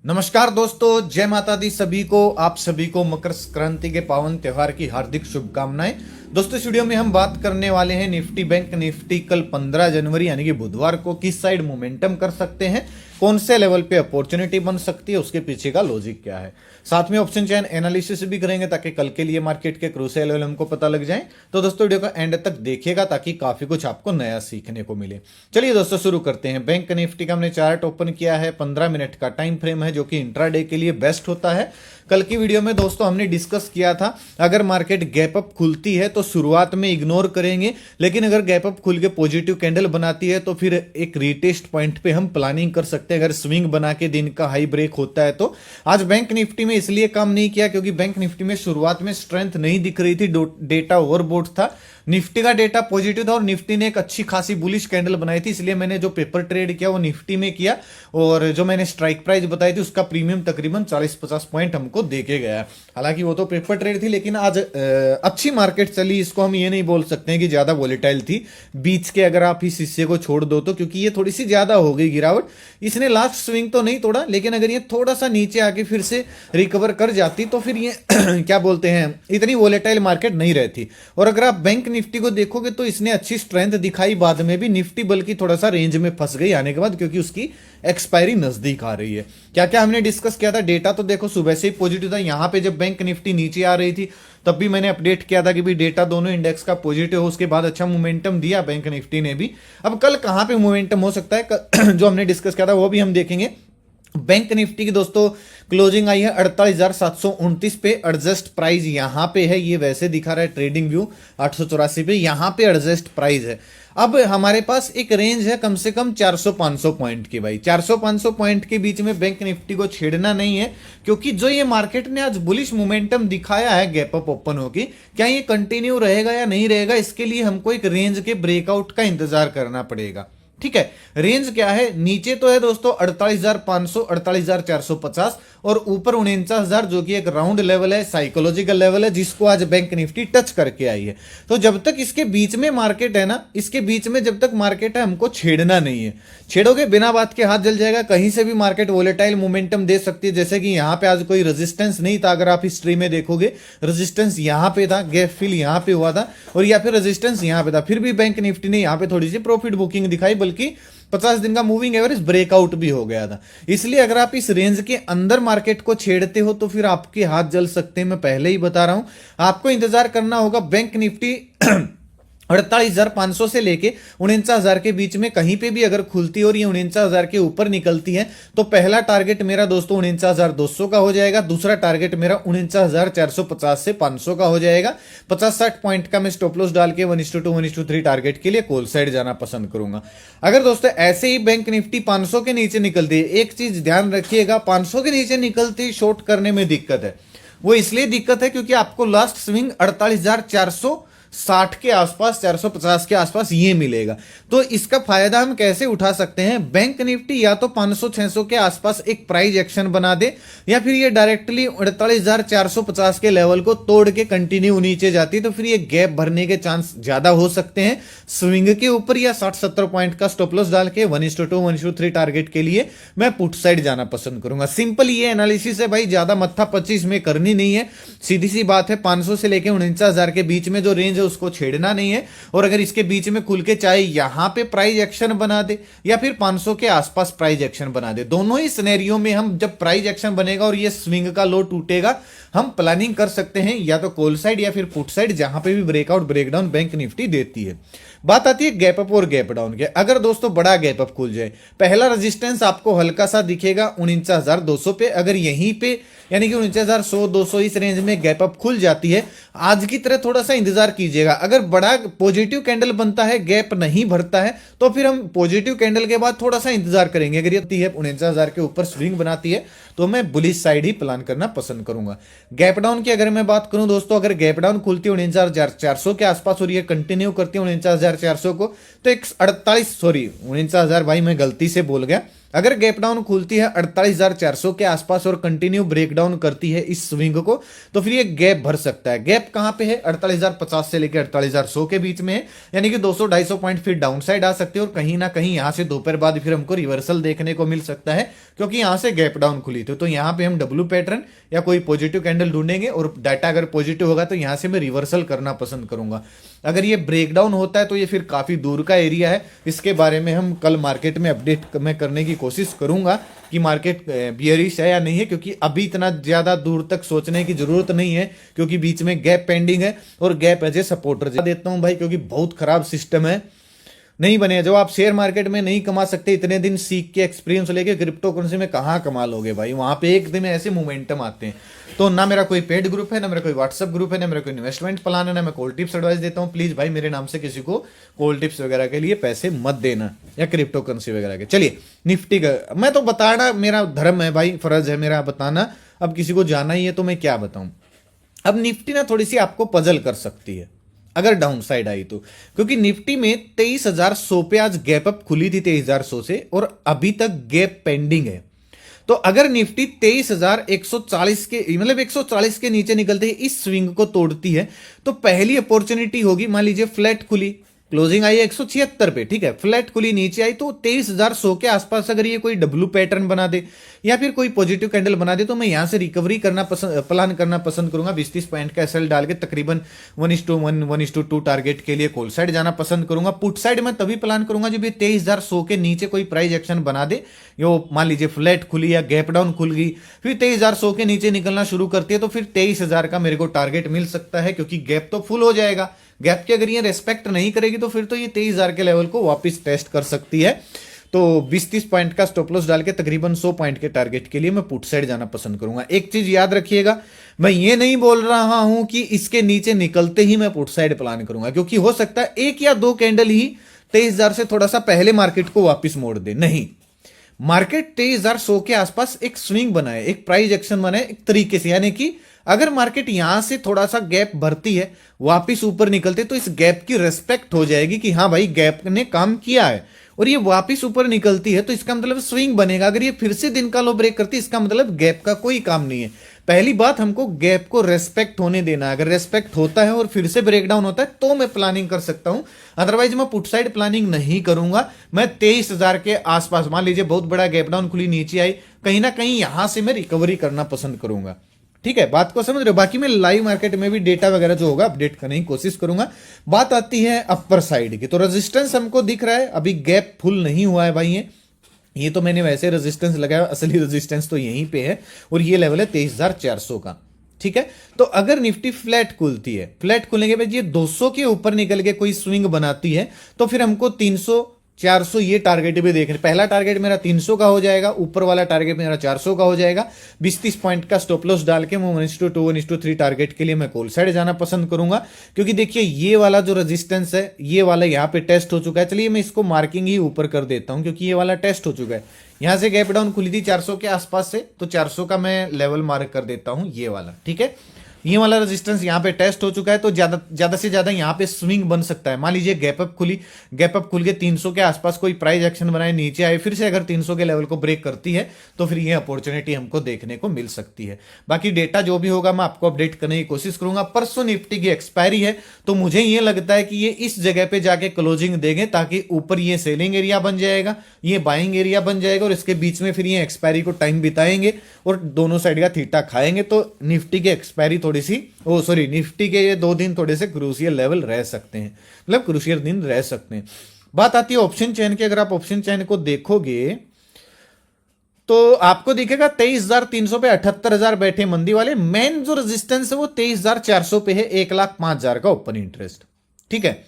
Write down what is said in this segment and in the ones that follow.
नमस्कार दोस्तों, जय माता दी सभी को। आप सभी को मकर संक्रांति के पावन त्योहार की हार्दिक शुभकामनाएं। दोस्तों, इस वीडियो में हम बात करने वाले हैं निफ्टी बैंक निफ्टी कल 15 जनवरी यानी कि बुधवार को किस साइड मोमेंटम कर सकते हैं, कौन से लेवल पे अपॉर्चुनिटी बन सकती है, उसके पीछे का लॉजिक क्या है। साथ में ऑप्शन चेन एनालिसिस भी करेंगे ताकि कल के लिए मार्केट के क्रूशियल लेवल हमको पता लग जाए। तो दोस्तों, वीडियो का एंड तक देखिएगा ताकि काफी कुछ आपको नया सीखने को मिले। चलिए दोस्तों, शुरू करते हैं। बैंक निफ्टी का हमने चार्ट ओपन किया है, 15 मिनट का टाइम फ्रेम है जो कि इंट्राडे के लिए बेस्ट होता है। कल की वीडियो में दोस्तों हमने डिस्कस किया था, अगर मार्केट गैप अप खुलती है तो शुरुआत में इग्नोर करेंगे, लेकिन अगर गैप अप खुल के पॉजिटिव कैंडल बनाती है तो फिर एक रीटेस्ट पॉइंट पे हम प्लानिंग कर सकते हैं। अगर स्विंग बना के दिन का हाई ब्रेक होता है तो आज बैंक निफ्टी में इसलिए काम नहीं किया क्योंकि बैंक निफ्टी में शुरुआत में स्ट्रेंथ नहीं दिख रही थी, डेटा ओवरबोट था। निफ्टी का डेटा पॉजिटिव था और निफ्टी ने एक अच्छी खासी बुलिश कैंडल बनाई थी, इसलिए मैंने जो पेपर ट्रेड किया वो निफ्टी में किया और जो मैंने स्ट्राइक प्राइस बताई थी उसका प्रीमियम तकरीबन 40-50 पॉइंट हमको देके गया। हालांकि वो तो पेपर ट्रेड थी, लेकिन आज अच्छी मार्केट चली, इसको हम ये नहीं बोल सकते हैं कि ज्यादा वॉलेटाइल थी। बीच के अगर आप इस हिस्से को छोड़ दो तो, क्योंकि ये थोड़ी सी ज्यादा हो गई गिरावट। इसने लास्ट स्विंग तो नहीं तोड़ा, लेकिन अगर ये थोड़ा सा नीचे आके फिर से रिकवर कर जाती तो फिर ये क्या बोलते हैं, इतनी वॉलेटाइल मार्केट नहीं रहती। और अगर आप बैंक निफ्टी को देखोगे तो इसने अच्छी स्ट्रेंथ दिखाई, बाद में भी निफ्टी बल्कि थोड़ा सा रेंज में फंस गई आने के बाद, क्योंकि उसकी एक्सपायरी नजदीक आ रही है। क्या क्या हमने डिस्कस किया था, डेटा तो देखो सुबह से ही पॉजिटिव था। यहां पे जब बैंक निफ्टी नीचे आ रही थी तब भी मैंने अपडेट किया था कि भाई डेटा दोनों इंडेक्स का पॉजिटिव हो, उसके बाद अच्छा मोमेंटम दिया बैंक निफ्टी ने भी। अब कल कहां पे मोमेंटम हो सकता है जो हमने डिस्कस किया था वो भी हम देखेंगे। बैंक निफ्टी की दोस्तों क्लोजिंग आई है 48,729 पे, एडजस्ट प्राइस यहां पे है, ये वैसे दिखा रहा है ट्रेडिंग व्यू 884 पे, यहां पे एडजस्ट प्राइस है। अब हमारे पास एक रेंज है कम से कम 400-500 पॉइंट की। भाई 400-500 पॉइंट के बीच में बैंक निफ्टी को छेड़ना नहीं है, क्योंकि जो ये मार्केट ने आज बुलिश मोमेंटम दिखाया है गैप अप ओपन होके, क्या ये कंटिन्यू रहेगा या नहीं रहेगा, इसके लिए हमको एक रेंज के ब्रेकआउट का इंतजार करना पड़ेगा। ठीक है, रेंज क्या है, नीचे तो है दोस्तों 48,500, 48,450 और ऊपर 49,000 जो कि एक राउंड लेवल है, साइकोलॉजिकल लेवल है, जिसको आज बैंक निफ्टी टच करके आई है। तो जब तक इसके बीच में मार्केट है ना, इसके बीच में जब तक मार्केट है हमको छेड़ना नहीं है। छेड़ोगे बिना बात के हाथ जल जाएगा। कहीं से भी मार्केट वोलेटाइल मोमेंटम दे सकती है, जैसे कि यहां पे आज कोई रेजिस्टेंस नहीं था। अगर आप हिस्ट्री में देखोगे रेजिस्टेंस यहां पे था, गैप फिल यहां पे हुआ था और या फिर रेजिस्टेंस यहां पे था, फिर भी बैंक निफ्टी ने यहां पे थोड़ी सी प्रॉफिट बुकिंग दिखाई, बल्कि 50 दिन का मूविंग एवरेज ब्रेकआउट भी हो गया था। इसलिए अगर आप इस रेंज के अंदर मार्केट को छेड़ते हो तो फिर आपके हाथ जल सकते हैं। मैं पहले ही बता रहा हूं, आपको इंतजार करना होगा। बैंक निफ्टी 48,500 से लेके 49,000 के बीच में कहीं पे भी अगर खुलती है और ये 49,000 के ऊपर निकलती है तो पहला टारगेट मेरा दोस्तों 49,200 का हो जाएगा, दूसरा टारगेट मेरा 49,450 से 500 का हो जाएगा। 50-60 पॉइंट का मैं स्टॉप लॉस डाल के 1:2 1:3 टारगेट के लिए कॉल साइड जाना पसंद करूंगा। अगर दोस्तों ऐसे ही बैंक निफ्टी 500 के नीचे निकलती है, एक चीज ध्यान रखिएगा, 500 के नीचे निकलती शॉर्ट करने में दिक्कत है। वो इसलिए दिक्कत है क्योंकि आपको लास्ट स्विंग 48,460 के आसपास, 450 के आसपास ये मिलेगा। तो इसका फायदा हम कैसे उठा सकते हैं, बैंक निफ्टी या तो 500-600 के आसपास एक प्राइस एक्शन बना दे, या फिर ये डायरेक्टली 48,450 के लेवल को तोड़ के कंटिन्यू नीचे जाती है, तो फिर ये गैप भरने के चांस ज्यादा हो सकते हैं स्विंग के ऊपर। या 60-70 पॉइंट का स्टॉप लॉस डाल के 1:2 1:3 टारगेट के लिए मैं पुट साइड जाना पसंद करूंगा। सिंपल ये एनालिसिस है भाई, ज्यादा मत्था 25 में करनी नहीं है। सीधी सी बात है, 500 से लेकर 49,000 के बीच में जो रेंज है उसको छेड़ना नहीं है। और अगर इसके बीच में खुल के चाहे यहां पे प्राइस एक्शन बना दे या फिर 500 के आसपास प्राइस एक्शन बना दे, दोनों ही सिनेरियो में हम जब प्राइस एक्शन बनेगा और ये स्विंग का लो टूटेगा, हम प्लानिंग कर सकते हैं या तो कॉल साइड या फिर पुट साइड, जहां पे भी ब्रेकआउट ब्रेकडाउन बैंक निफ्टी देती है। बात आती है गैप अप और गैप डाउन के। अगर दोस्तों बड़ा गैप अप खुल जाए, पहला रेजिस्टेंस आपको हल्का सा दिखेगा 49,200 पे। अगर यहीं पे यानी कि 49,100-200 इस रेंज में गैप अप खुल जाती है, आज की तरह थोड़ा सा इंतजार कीजिएगा। अगर बड़ा पॉजिटिव कैंडल बनता है, गैप नहीं भरता है, तो फिर हम पॉजिटिव कैंडल के बाद थोड़ा सा इंतजार करेंगे। अगर ये 49,000 के ऊपर स्विंग बनाती है तो मैं बुलिश साइड ही प्लान करना पसंद करूंगा। गैप डाउन की अगर मैं बात करूं दोस्तों, अगर गैप डाउन खुलती है 49,400 के आसपास और ये कंटिन्यू करती है 49,400 को, तो 49,000 भाई मैं गलती से बोल गया, अगर गैप डाउन खुलती है 48,400 के आसपास और कंटिन्यू ब्रेकडाउन करती है इस स्विंग को, तो फिर ये गैप भर सकता है। गैप कहां पे है? 48,050 से लेकर 48,100 के बीच में है, यानी कि 200-250 पॉइंट फिर डाउन साइड आ सकते हैं और कहीं ना कहीं यहां से दोपहर बाद फिर हमको रिवर्सल देखने को मिल सकता है, क्योंकि यहां से गैप डाउन खुली थी। तो यहां पे हम डब्ल्यू पैटर्न या कोई पॉजिटिव कैंडल ढूंढेंगे और डाटा अगर पॉजिटिव होगा तो यहां से मैं रिवर्सल करना पसंद करूंगा। अगर ये ब्रेकडाउन होता है तो ये फिर काफी दूर का एरिया है, इसके बारे में हम कल मार्केट में अपडेट मैं करने की कोशिश करूंगा कि मार्केट बियरिश है या नहीं है, क्योंकि अभी इतना ज्यादा दूर तक सोचने की जरूरत नहीं है, क्योंकि बीच में गैप पेंडिंग है और गैप एज ए सपोर्टर देता हूं भाई, क्योंकि बहुत खराब सिस्टम है, नहीं बने। जब आप शेयर मार्केट में नहीं कमा सकते, इतने दिन सीख के एक्सपीरियंस लेके क्रिप्टो करेंसी में कहां कमा लोगे भाई? वहां पे एक दिन में ऐसे मोमेंटम आते हैं। तो ना मेरा कोई पेड ग्रुप है, ना मेरा कोई व्हाट्सएप ग्रुप है, ना मेरा कोई इन्वेस्टमेंट प्लान है, ना मैं कॉल टिप्स एडवाइस देता हूं। प्लीज भाई मेरे नाम से किसी को कॉल टिप्स वगैरह के लिए पैसे मत देना या क्रिप्टो करेंसी वगैरह के। चलिए निफ्टी का मैं तो बताना मेरा धर्म है भाई, फर्ज है मेरा बताना। अब किसी को जाना ही है तो मैं क्या बताऊं। अब निफ्टी ना थोड़ी सी आपको पजल कर सकती है अगर डाउन साइड आई तो, क्योंकि निफ्टी में 23,100 पे आज गैप अप खुली थी 23,100 से और अभी तक गैप पेंडिंग है। तो अगर निफ्टी 23,140 के मतलब 140 के नीचे निकलते ही इस स्विंग को तोड़ती है तो पहली अपॉर्चुनिटी होगी, मान लीजिए फ्लैट खुली, क्लोजिंग आई है 176 पे, ठीक है, फ्लैट खुली नीचे आई तो 23,100 के आसपास अगर ये कोई डब्ल्यू पैटर्न बना दे या फिर कोई पॉजिटिव कैंडल बना दे तो मैं यहां से रिकवरी करना प्लान करना पसंद करूंगा। 20-30 पॉइंट का एसएल डाल के तकरीबन 1:1 1:2 टारगेट के लिए कॉल साइड जाना पसंद करूंगा। पुट साइड में तभी प्लान करूंगा जब ये 23,100 के नीचे कोई प्राइस एक्शन बना दे, यो मान लीजिए फ्लैट खुली या गैप डाउन खुल गई, फिर 23,100 के नीचे निकलना शुरू करती है तो फिर 23,000 का मेरे को टारगेट मिल सकता है, क्योंकि गैप तो फुल हो जाएगा। गैप की अगर ये रेस्पेक्ट नहीं करेगी तो फिर तो ये 23,000 के लेवल को वापस टेस्ट कर सकती है। तो 20-30 पॉइंट का स्टॉप लॉस डाल के तकरीबन 100 पॉइंट के टारगेट के लिए मैं पुट साइड जाना पसंद करूंगा। एक चीज याद रखिएगा, मैं ये नहीं बोल रहा हूं कि इसके नीचे निकलते ही मैं पुट साइड प्लान करूंगा, क्योंकि हो सकता है 1 या 2 कैंडल ही 23,000 से थोड़ा सा पहले मार्केट को वापस मोड़ दे। नहीं, मार्केट 23,100 के आसपास एक स्विंग बनाए, एक प्राइस एक्शन बनाए एक तरीके से, यानी कि अगर मार्केट यहां से थोड़ा सा गैप भरती है वापिस ऊपर निकलते तो इस गैप की रेस्पेक्ट हो जाएगी कि हाँ भाई गैप ने काम किया है, और ये वापिस ऊपर निकलती है तो इसका मतलब स्विंग बनेगा। अगर ये फिर से दिन का लो ब्रेक करती है इसका मतलब गैप का कोई काम नहीं है। पहली बात, हमको गैप को रेस्पेक्ट होने देना है। अगर रेस्पेक्ट होता है और फिर से ब्रेकडाउन होता है तो मैं प्लानिंग कर सकता हूं, अदरवाइज मैं पुट साइड प्लानिंग नहीं करूंगा। मैं 23,000 के आसपास, मान लीजिए बहुत बड़ा गैप डाउन खुली नीचे आई, कहीं ना कहीं यहां से मैं रिकवरी करना पसंद करूंगा। ठीक है, बात को समझ रहे हो। बाकी मैं लाइव मार्केट में भी डेटा वगैरह जो होगा अपडेट करने की कोशिश करूंगा। बात आती है अपर साइड की, तो रेजिस्टेंस हमको दिख रहा है, अभी गैप फुल नहीं हुआ है भाई। ये तो मैंने वैसे रेजिस्टेंस लगाया, असली रेजिस्टेंस तो यहीं पे है और ये लेवल है 23,400 का। ठीक है, तो अगर निफ्टी फ्लैट खुलती है, फ्लैट खुलने के बाद ये 200 के ऊपर निकल के कोई स्विंग बनाती है तो फिर हमको 300-400 ये टारगेट भी देख रहे। पहला टारगेट मेरा 300 का हो जाएगा, ऊपर वाला टारगेट मेरा 400 का हो जाएगा। 20-30 पॉइंट का स्टॉप लॉस डाल के मैं 1:2 1:3 टारगेट के लिए मैं कॉल साइड जाना पसंद करूंगा, क्योंकि देखिए ये वाला जो रेजिस्टेंस है ये वाला यहाँ पे टेस्ट हो चुका है। चलिए मैं इसको मार्किंग ही ऊपर कर देता हूं, क्योंकि ये वाला टेस्ट हो चुका है। यहां से गैप डाउन खुली थी 400 के आसपास से, तो 400 का मैं लेवल मार्क कर देता हूं, ये वाला। ठीक है, ये वाला रेजिस्टेंस यहाँ पे टेस्ट हो चुका है, तो ज्यादा से ज्यादा यहाँ पे स्विंग बन सकता है। मान लीजिए गैप अप खुली, गैप अप खुल के 300 के आसपास कोई प्राइस एक्शन बनाए, नीचे आए, फिर से अगर 300 के लेवल को ब्रेक करती है तो फिर ये अपॉर्चुनिटी हमको देखने को मिल सकती है। बाकी डेटा जो भी होगा मैं आपको अपडेट करने की कोशिश करूंगा। परसों निफ्टी की एक्सपायरी है, तो मुझे ये लगता है कि ये इस जगह पे जाके क्लोजिंग देंगे, ताकि ऊपर ये सेलिंग एरिया बन जाएगा, ये बाइंग एरिया बन जाएगा और इसके बीच में फिर ये एक्सपायरी को टाइम बिताएंगे और दोनों साइड का थीटा खाएंगे। तो निफ्टी की एक्सपायरी थोड़ी सी निफ्टी के ये 2 दिन थोड़े से क्रूशियल लेवल रह सकते हैं, मतलब क्रूशियल दिन रह सकते हैं। बात आती है ऑप्शन चेन की। अगर आप ऑप्शन चेन को देखोगे तो आपको दिखेगा 23,300 पे 78,000 बैठे मंदी वाले। मेन जो रेजिस्टेंस है वो 23,400 पे है, 1,05,000 का ओपन इंटरेस्ट। ठीक है,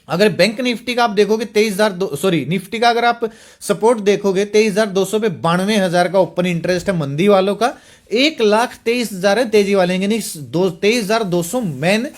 अगर बैंक निफ्टी का आप देखोगे निफ्टी का अगर आप सपोर्ट देखोगे 23,200 पे 92,000 का ओपन इंटरेस्ट है मंदी वालों का, 1,23,000 है तेजी वाले, यानी 23,200 मेन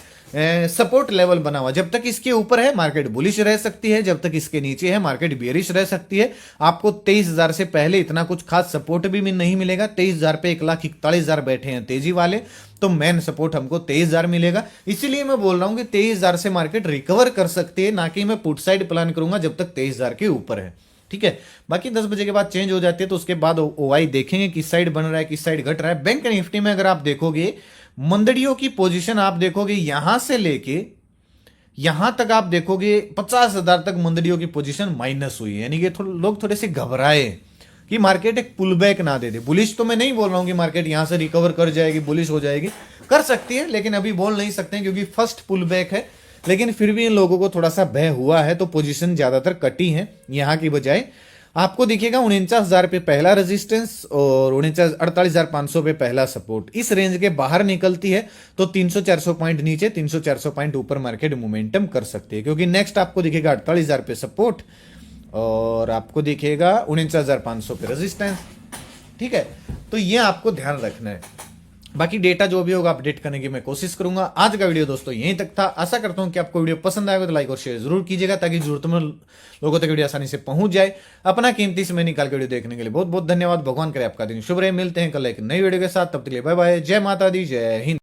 सपोर्ट लेवल बना हुआ। जब तक इसके ऊपर है मार्केट बुलिश रह सकती है, जब तक इसके नीचे है मार्केट बियरिश रह सकती है। आपको 23,000 से पहले इतना कुछ खास सपोर्ट भी नहीं मिलेगा। 23,000 पे 1,41,000 बैठे हैं तेजी वाले, तो मेन सपोर्ट हमको 23,000 मिलेगा। इसीलिए मैं बोल रहा हूं कि 23,000 से मार्केट रिकवर कर सकती है, ना कि मैं पुट साइड प्लान करूंगा जब तक 23,000 के ऊपर है। ठीक है। बाकी 10 बजे के बाद चेंज हो जाती है, तो उसके बाद ओआई देखेंगे किस साइड बन रहा है, किस साइड घट रहा है। बैंक निफ्टी में अगर आप देखोगे मंदड़ियों की पोजीशन आप देखोगे यहां से लेके यहां तक आप देखोगे 50,000 तक मंदड़ियों की पोजीशन माइनस हुई है, यानी कि लोग थोड़े से घबराए कि मार्केट एक पुल बैक ना दे दे। बुलिश तो मैं नहीं बोल रहा हूं कि मार्केट यहां से रिकवर कर जाएगी, बुलिश हो जाएगी, कर सकती है, लेकिन अभी बोल नहीं सकते हैं क्योंकि फर्स्ट पुल बैक है। लेकिन फिर भी इन लोगों को थोड़ा सा भय हुआ है, तो पोजीशन ज्यादातर कटी है यहां की बजाय। आपको दिखेगा 49,000 पे पहला रेजिस्टेंस और 48,500 पे पहला सपोर्ट। इस रेंज के बाहर निकलती है तो 300-400 पॉइंट नीचे, 300-400 पॉइंट ऊपर मार्केट मोमेंटम कर सकती है, क्योंकि नेक्स्ट आपको दिखेगा 48,000 पे सपोर्ट और आपको दिखेगा 49,500 पे रेजिस्टेंस। ठीक है, तो ये आपको ध्यान रखना है। बाकी डेटा जो भी होगा अपडेट करने की मैं कोशिश करूंगा। आज का वीडियो दोस्तों यहीं तक था। आशा करता हूं कि आपको वीडियो पसंद आएगा तो लाइक और शेयर जरूर कीजिएगा, ताकि जरूरतमंद लोगों तक वीडियो आसानी से पहुंच जाए। अपना कीमती समय निकाल के वीडियो देखने के लिए बहुत बहुत धन्यवाद। भगवान करे आपका दिन शुभ रहे। मिलते हैं कल एक नई वीडियो के साथ, तब तक के लिए बाय बाय। जय माता दी, जय हिंद।